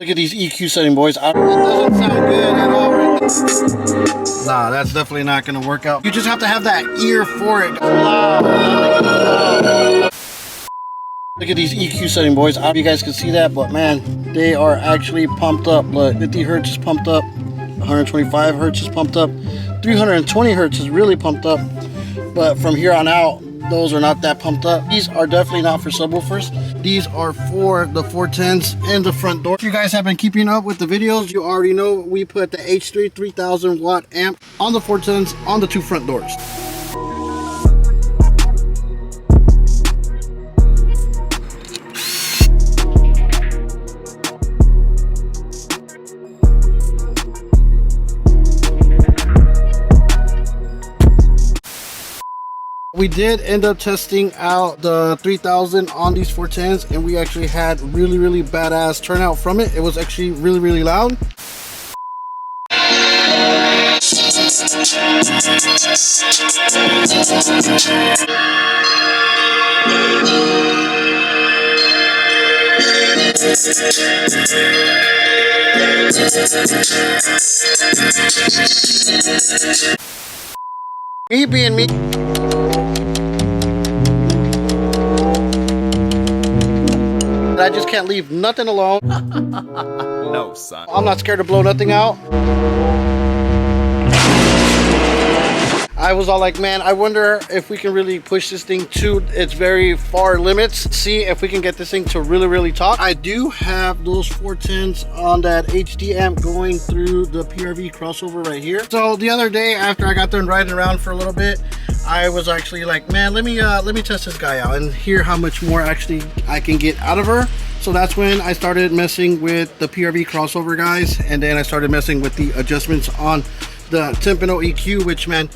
Look at these EQ setting, boys. It doesn't sound good at all right now. Nah, that's definitely not gonna work out. You just have to have that ear for it. Loud. Look at these EQ setting, boys. I hope you guys can see that, but man, they are actually pumped up. Look, 50 hertz is pumped up, 125 hertz is pumped up, 320 hertz is really pumped up, but from here on out, those are not that pumped up. These are definitely not for subwoofers. These are for the 410s and the front door. If you guys have been keeping up with the videos, you already know we put the H3 3000 watt amp on the 410s on the two front doors. We did end up testing out the 3000 on these 410s, and we actually had really badass turnout from it. It was actually really loud. Me being me. I just can't leave nothing alone. No, son. I'm not scared to blow nothing out. I was all like, man, I wonder if we can really push this thing to its very far limits. See if we can get this thing to really talk. I do have those 410s on that HD amp going through the PRV crossover right here. So the other day after I got done riding around for a little bit, I was actually like, man, let me test this guy out and hear how much more actually I can get out of her. So that's when I started messing with the PRV crossover, guys, and then I started messing with the adjustments on the Timpano EQ, which, man,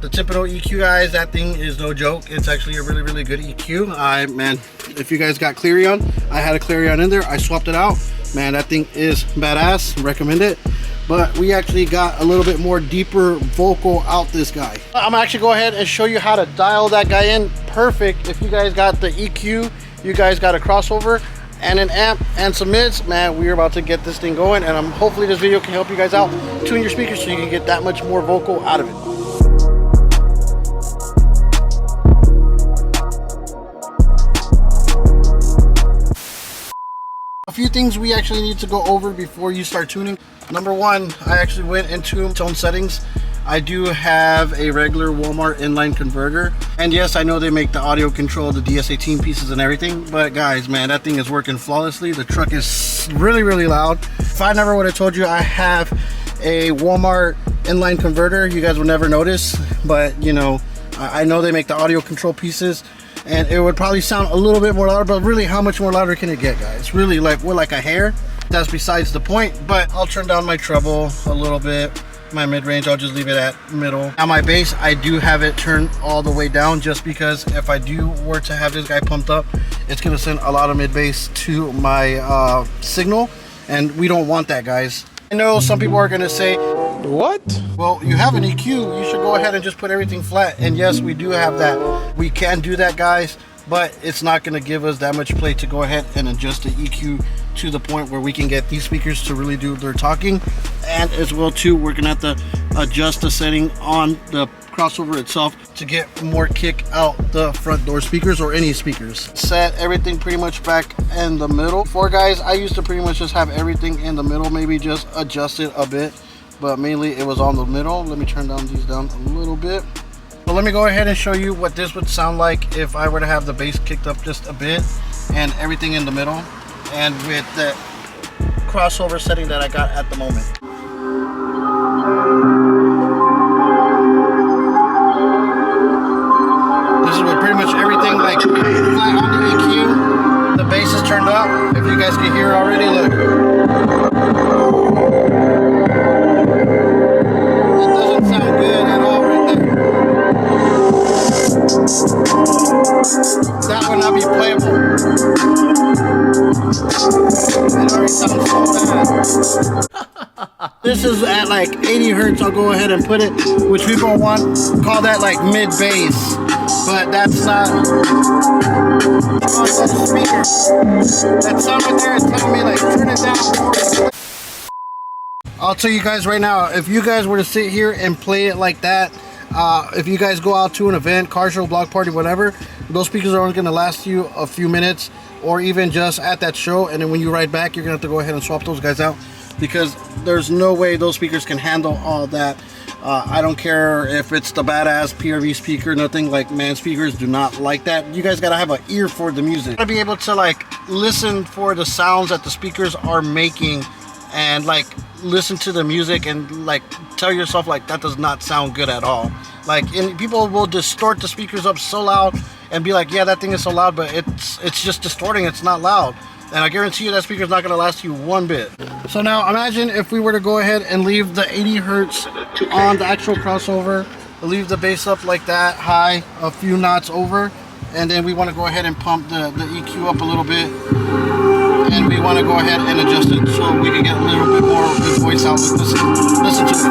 the Timpano EQ, guys, that thing is no joke. It's actually a really good EQ. Man, if you guys got Clarion, I had a Clarion in there. I swapped it out. Man, that thing is badass. Recommend it. But we actually got a little bit more deeper vocal out this guy. I'm gonna actually go ahead and show you how to dial that guy in perfect. If you guys got the EQ, you guys got a crossover and an amp and some mids, man, we're about to get this thing going, and hopefully this video can help you guys out tune your speakers so you can get that much more vocal out of it. A few things we actually need to go over before you start tuning. Number one, I actually went into tone settings. I do have a regular Walmart inline converter, and yes, I know they make the audio control, the DS18 pieces and everything, but guys, man, that thing is working flawlessly. The truck is really loud. If I never would have told you I have a Walmart inline converter, you guys would never notice, but you know, I know they make the audio control pieces, and it would probably sound a little bit more louder, but really, how much more louder can it get, guys? Really, like, we're like a hair. That's besides the point, but I'll turn down my treble a little bit. My mid-range, I'll just leave it at middle. Now my bass, I do have it turned all the way down, just because if I were to have this guy pumped up, it's gonna send a lot of mid-bass to my signal, and we don't want that, guys. I know some people are gonna say, what? Well, you have an EQ, you should go ahead and just put everything flat. And yes, we do have that. We can do that, guys, but it's not gonna give us that much play to go ahead and adjust the EQ to the point where we can get these speakers to really do their talking. And as well too, we're gonna have to adjust the setting on the crossover itself to get more kick out the front door speakers or any speakers. Set everything pretty much back in the middle. Before, guys, I used to pretty much just have everything in the middle, maybe just adjust it a bit, but mainly it was on the middle. Let me turn down these down a little bit. So let me go ahead and show you what this would sound like if I were to have the bass kicked up just a bit and everything in the middle, and with the crossover setting that I got at the moment. This is with pretty much everything like flat on the EQ. The bass is turned up. If you guys can hear already, look. It doesn't sound good at all right there. That would not be playable. It already sounds so bad. This is at like 80 hertz. I'll go ahead and put it, which people call that like mid bass, but that's not. Oh, that's a speaker. That sound right there is telling me like turn it down. I'll tell you guys right now, if you guys were to sit here and play it like that, if you guys go out to an event, car show, block party, whatever, those speakers are only going to last you a few minutes, or even just at that show, and then when you ride back, you're going to have to go ahead and swap those guys out, because there's no way those speakers can handle all that. I don't care if it's the badass PRV speaker, nothing like, man, speakers do not like that. You guys got to have an ear for the music. You got to be able to like listen for the sounds that the speakers are making, and like listen to the music and like tell yourself like that does not sound good at all. Like, and people will distort the speakers up so loud and be like, yeah, that thing is so loud, but it's just distorting, it's not loud. And I guarantee you that speaker's not gonna last you one bit. So now imagine if we were to go ahead and leave the 80 hertz on the actual crossover, leave the bass up like that high, a few knots over, and then we want to go ahead and pump the EQ up a little bit, and we want to go ahead and adjust it so we can get a little bit more of the voice out. Listen to it.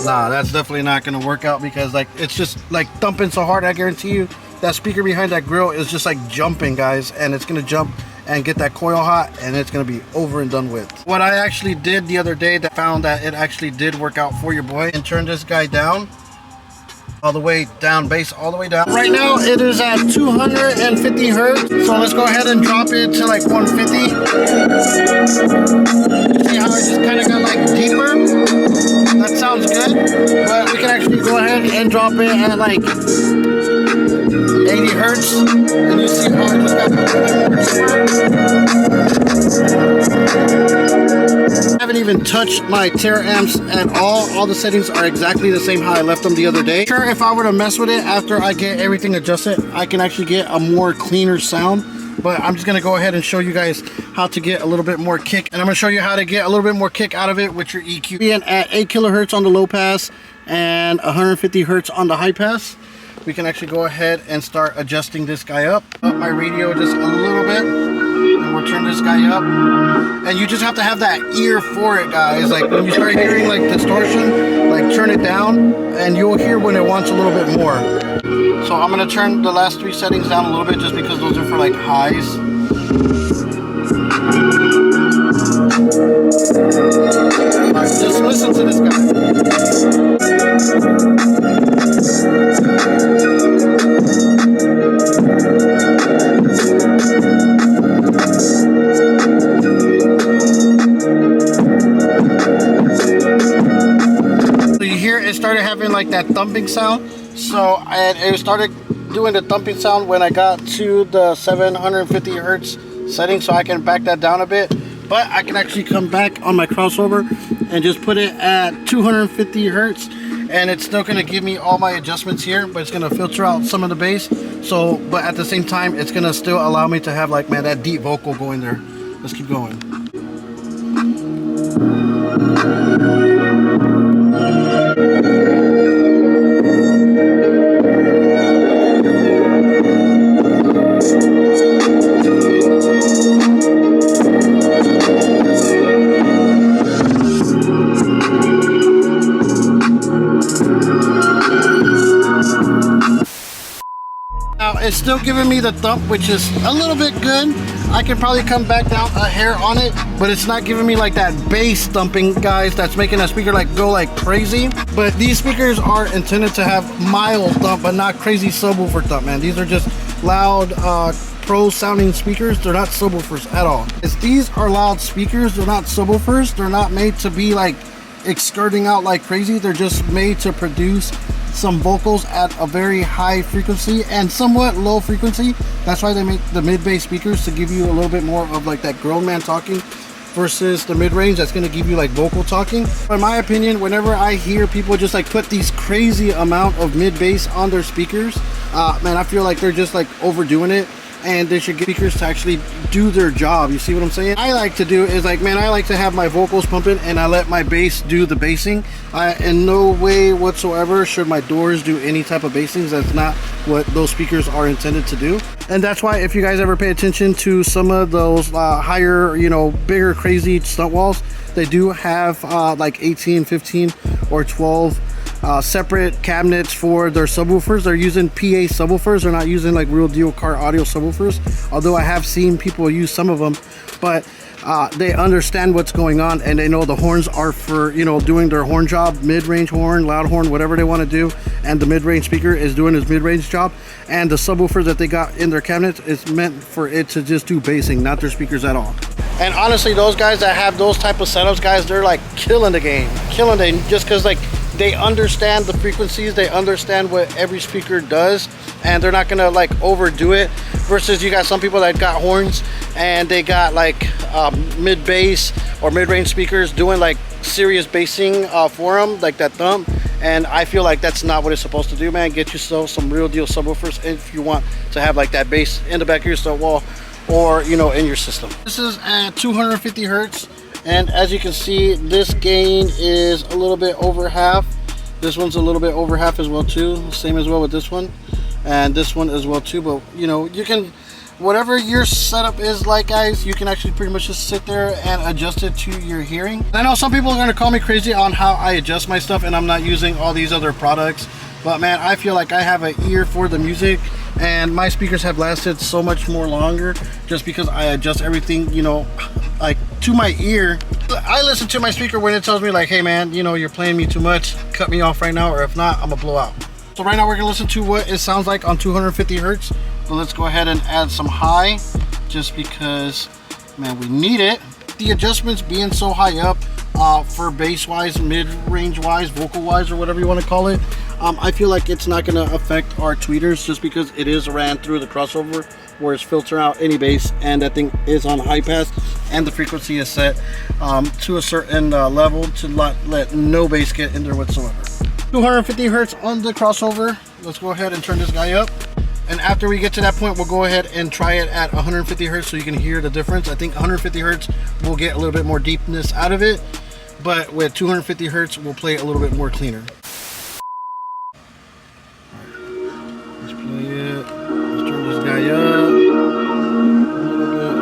Nah, that's definitely not going to work out, because like it's just like thumping so hard. I guarantee you that speaker behind that grill is just like jumping, guys, and it's going to jump and get that coil hot, and it's going to be over and done with. What I actually did the other day that found that it actually did work out for your boy, and turn this guy down all the way down, bass all the way down. Right now it is at 250 hertz, so let's go ahead and drop it to like 150. See how it just kind of got like deeper? That sounds good, but we can actually go ahead and drop it at like 80 hertz, and you see how it just got a little bit more. I haven't even touched my Terra amps at all. All the settings are exactly the same how I left them the other day. Sure, if I were to mess with it after I get everything adjusted, I can actually get a more cleaner sound. But I'm just gonna go ahead and show you guys how to get a little bit more kick, and I'm gonna show you how to get a little bit more kick out of it with your EQ. Being at 8 kilohertz on the low pass and 150 hertz on the high pass, we can actually go ahead and start adjusting this guy up my radio just a little bit, and we'll turn this guy up. And you just have to have that ear for it, guys. Like when you start hearing like distortion, like turn it down, and you'll hear when it wants a little bit more. So I'm gonna turn the last 3 settings down a little bit, just because those are for like highs. Alright, just listen to this guy. So you hear it started having like that thumping sound. So it started doing the thumping sound when I got to the 750 hertz setting, so I can back that down a bit. But I can actually come back on my crossover and just put it at 250 hertz, and it's still going to give me all my adjustments here, but it's going to filter out some of the bass. So, but at the same time, it's going to still allow me to have like, man, that deep vocal going there. Let's keep going. It's still giving me the thump, which is a little bit good. I can probably come back down a hair on it, but it's not giving me like that bass thumping, guys, that's making that speaker like go like crazy. But these speakers are intended to have mild thump, but not crazy subwoofer thump, man. These are just loud pro sounding speakers. They're not subwoofers at all. These are loud speakers, they're not subwoofers. They're not made to be like skirting out like crazy. They're just made to produce some vocals at a very high frequency and somewhat low frequency. That's why they make the mid-bass speakers, to give you a little bit more of like that grown man talking, versus the mid-range that's going to give you like vocal talking. In my opinion, whenever I hear people just like put these crazy amount of mid-bass on their speakers, man, I feel like they're just like overdoing it. and they should get speakers to actually do their job. You see what I'm saying? I like to do is like, man, I like to have my vocals pumping and I let my bass do the bassing. In no way whatsoever should my doors do any type of bassings. That's not what those speakers are intended to do. And that's why if you guys ever pay attention to some of those higher, you know, bigger crazy stunt walls, they do have like 18, 15 or 12 separate cabinets for their subwoofers. They're using PA subwoofers. They're not using like real deal car audio subwoofers, although I have seen people use some of them. But they understand what's going on, and they know the horns are for, you know, doing their horn job, mid-range horn, loud horn, whatever they want to do, and the mid-range speaker is doing its mid-range job, and the subwoofer that they got in their cabinets is meant for it to just do bassing, not their speakers at all. And honestly, those guys that have those type of setups, guys, they're like killing the game, killing it, just because like they understand the frequencies, they understand what every speaker does, and they're not gonna like overdo it. Versus you got some people that got horns and they got like mid bass or mid-range speakers doing like serious bassing for them, like that thump. And I feel like that's not what it's supposed to do, man. Get yourself some real deal subwoofers if you want to have like that bass in the back of your stunt wall, or, you know, in your system. This is at 250 hertz, and as you can see, this gain is a little bit over half. This one's a little bit over half as well too, same as well with this one, and this one as well too. But you know, you can, whatever your setup is like, guys, you can actually pretty much just sit there and adjust it to your hearing. I know some people are going to call me crazy on how I adjust my stuff and I'm not using all these other products, but man, I feel like I have an ear for the music, and my speakers have lasted so much more longer just because I adjust everything, you know, like to my ear. I listen to my speaker when it tells me like, hey man, you know, you're playing me too much, cut me off right now, or if not, I'm gonna blow out. So right now we're gonna listen to what it sounds like on 250 hertz. So let's go ahead and add some high, just because, man, we need it. The adjustments being so high up for bass wise, mid-range wise, vocal wise, or whatever you want to call it, I feel like it's not going to affect our tweeters, just because it is ran through the crossover where it's filtering out any bass, and that thing is on high pass, and the frequency is set to a certain level to not let no bass get in there whatsoever. 250 hertz on the crossover. Let's go ahead and turn this guy up. And after we get to that point, we'll go ahead and try it at 150 hertz so you can hear the difference. I think 150 hertz will get a little bit more deepness out of it, but with 250 hertz, we'll play it a little bit more cleaner. Let's play it. Let's turn this guy up a little bit.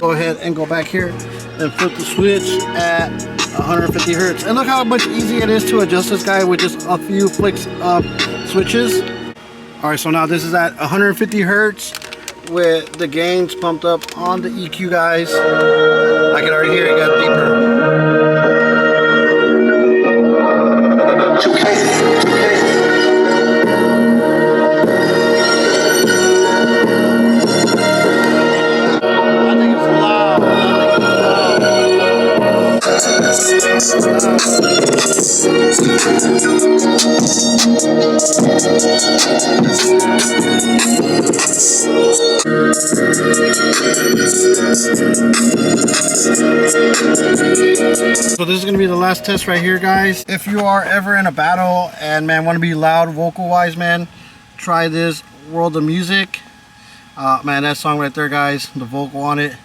Go ahead and go back here and flip the switch at 150 hertz, and look how much easier it is to adjust this guy with just a few flicks of switches. All right, so now this is at 150 hertz with the gains pumped up on the EQ, guys. I can already hear it got deeper. So this is going to be the last test right here, guys. If you are ever in a battle and, man, want to be loud vocal wise, man, try this World of Music. Man, that song right there, guys, the vocal on it,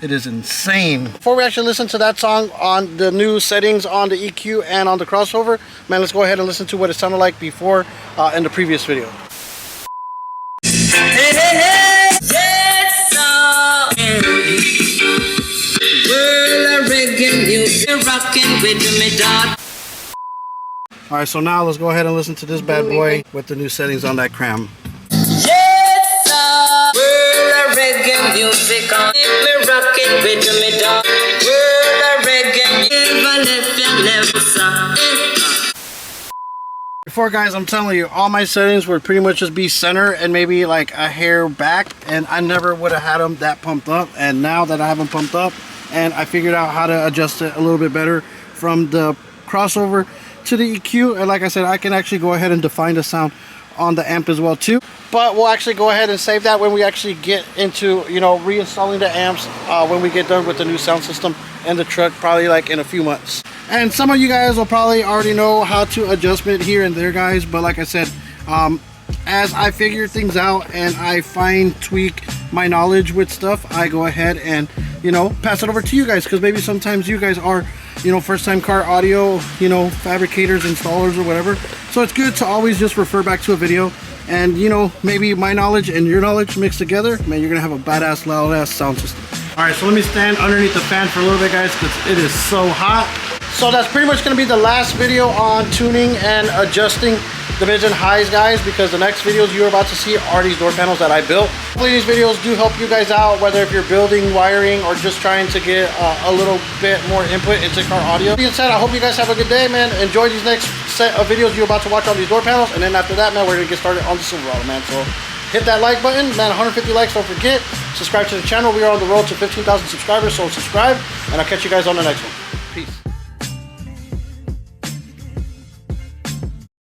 it is insane. Before we actually listen to that song on the new settings on the EQ and on the crossover, man, let's go ahead and listen to what it sounded like before in the previous video. Hey, hey, hey, yes, world of reggae music, rocking with me, dog. All right, so now let's go ahead and listen to this bad boy with the new settings on that cram. Yes, world of reggae music, me rocking with me, dog. World of reggae, never left your left side. Before, guys, I'm telling you, all my settings would pretty much just be center and maybe like a hair back, and I never would have had them that pumped up. And now that I have them pumped up and I figured out how to adjust it a little bit better from the crossover to the EQ, and like I said, I can actually go ahead and define the sound on the amp as well too. But we'll actually go ahead and save that when we actually get into, you know, reinstalling the amps when we get done with the new sound system in the truck, probably like in a few months. And some of you guys will probably already know how to adjust it here and there, guys, but like I said, as I figure things out and I fine tweak my knowledge with stuff, I go ahead and, you know, pass it over to you guys, because maybe sometimes you guys are, you know, first time car audio, you know, fabricators, installers, or whatever. So it's good to always just refer back to a video, and, you know, maybe my knowledge and your knowledge mixed together, man, you're gonna have a badass, loud ass sound system. All right, so let me stand underneath the fan for a little bit, guys, because it is so hot. So that's pretty much gonna be the last video on tuning and adjusting the mids and highs, guys, because the next videos you're about to see are these door panels that I built. Hopefully these videos do help you guys out, whether if you're building, wiring, or just trying to get a little bit more input into car audio. That being said, I hope you guys have a good day, man. Enjoy these next set of videos you're about to watch on these door panels, and then after that, man, we're gonna get started on the Silverado, man. So hit that like button, man. 150 likes, don't forget. Subscribe to the channel. We are on the road to 15,000 subscribers, so subscribe, and I'll catch you guys on the next one. Peace.